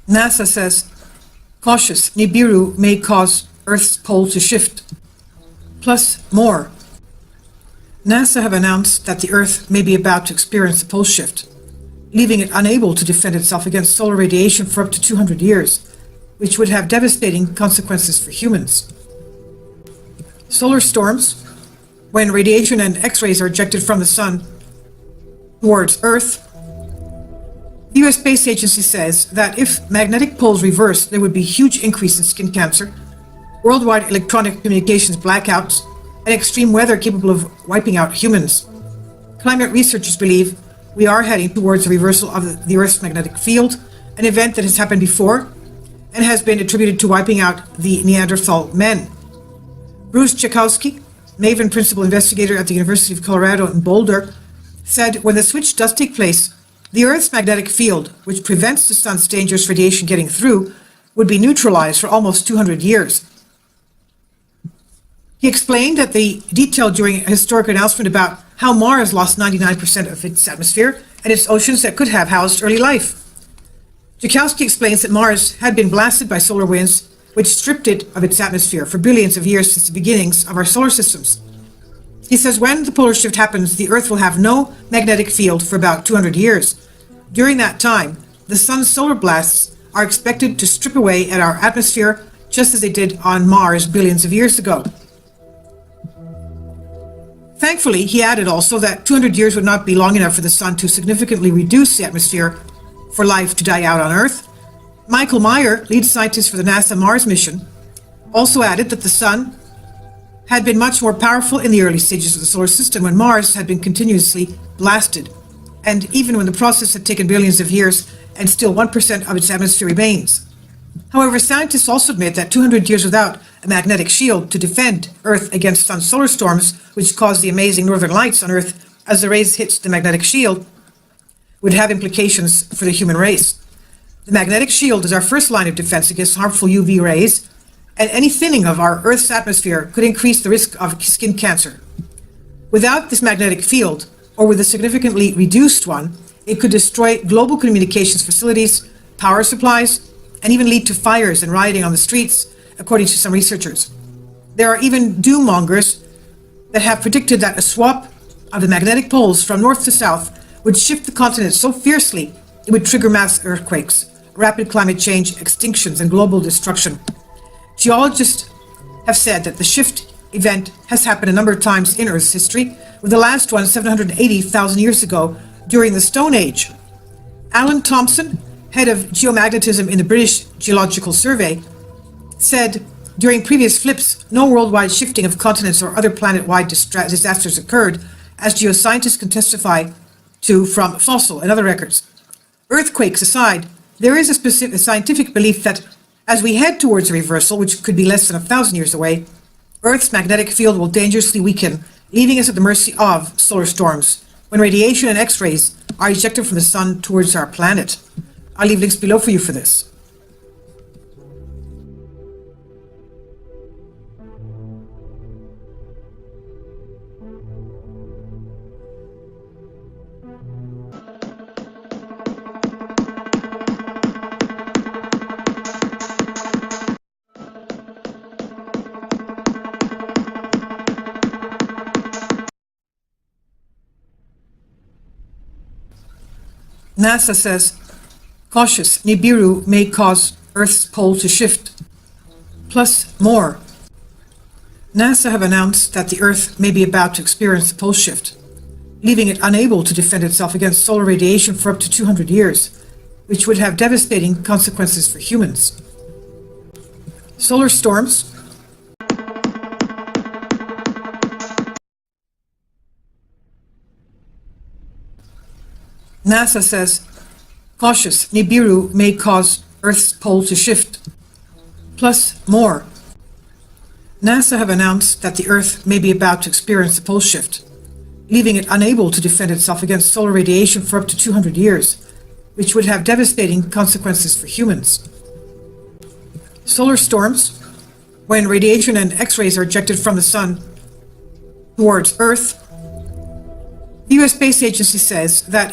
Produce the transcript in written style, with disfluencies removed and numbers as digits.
NASA says, cautious, Nibiru may cause Earth's pole to shift. Plus more. NASA have announced that the Earth may be about to experience a pole shift, leaving it unable to defend itself against solar radiation for up to 200 years, which would have devastating consequences for humans. Solar storms, when radiation and X-rays are ejected from the sun towards Earth. The U.S. Space Agency says that if magnetic poles reverse, there would be a huge increase in skin cancer, worldwide electronic communications blackouts, and extreme weather capable of wiping out humans. Climate researchers believe we are heading towards a reversal of the Earth's magnetic field, an event that has happened before and has been attributed to wiping out the Neanderthal men. Bruce Tchaikovsky, Maven principal investigator at the University of Colorado in Boulder, said when the switch does take place, the Earth's magnetic field, which prevents the sun's dangerous radiation getting through, would be neutralized for almost 200 years. He explained that the detail during a historic announcement about how Mars lost 99% of its atmosphere and its oceans that could have housed early life. Tchaikovsky explains that Mars had been blasted by solar winds, which stripped it of its atmosphere for billions of years since the beginnings of our solar systems. He says when the polar shift happens, the Earth will have no magnetic field for about 200 years. During that time, the sun's solar blasts are expected to strip away at our atmosphere just as they did on Mars billions of years ago. Thankfully, he added also that 200 years would not be long enough for the sun to significantly reduce the atmosphere for life to die out on Earth. Michael Meyer, lead scientist for the NASA Mars mission, also added that the sun had been much more powerful in the early stages of the solar system when Mars had been continuously blasted, and even when the process had taken billions of years and still 1% of its atmosphere remains. However, scientists also admit that 200 years without a magnetic shield to defend Earth against sun solar storms, which cause the amazing northern lights on Earth as the rays hit the magnetic shield, would have implications for the human race. The magnetic shield is our first line of defense against harmful UV rays, and any thinning of our Earth's atmosphere could increase the risk of skin cancer. Without this magnetic field, or with a significantly reduced one, it could destroy global communications facilities, power supplies, and even lead to fires and rioting on the streets, according to some researchers. There are even doom mongers that have predicted that a swap of the magnetic poles from north to south would shift the continent so fiercely it would trigger mass earthquakes, rapid climate change, extinctions, and global destruction. Geologists have said that the shift event has happened a number of times in Earth's history, with the last one 780,000 years ago during the Stone Age. Alan Thompson, head of geomagnetism in the British Geological Survey, said during previous flips, no worldwide shifting of continents or other planet-wide disasters occurred, as geoscientists can testify to from fossil and other records. Earthquakes aside, there is a specific scientific belief that as we head towards a reversal, which could be less than 1,000 years away, Earth's magnetic field will dangerously weaken, leaving us at the mercy of solar storms, when radiation and X-rays are ejected from the sun towards our planet. I'll leave links below for you for this. NASA says, cautious, Nibiru may cause Earth's pole to shift. Plus more. NASA have announced that the Earth may be about to experience a pole shift, leaving it unable to defend itself against solar radiation for up to 200 years, which would have devastating consequences for humans. Solar storms, NASA says, cautious, Nibiru may cause Earth's pole to shift. Plus more. NASA have announced that the Earth may be about to experience a pole shift, leaving it unable to defend itself against solar radiation for up to 200 years, which would have devastating consequences for humans. Solar storms, when radiation and X-rays are ejected from the sun towards Earth. The U.S. Space Agency says that if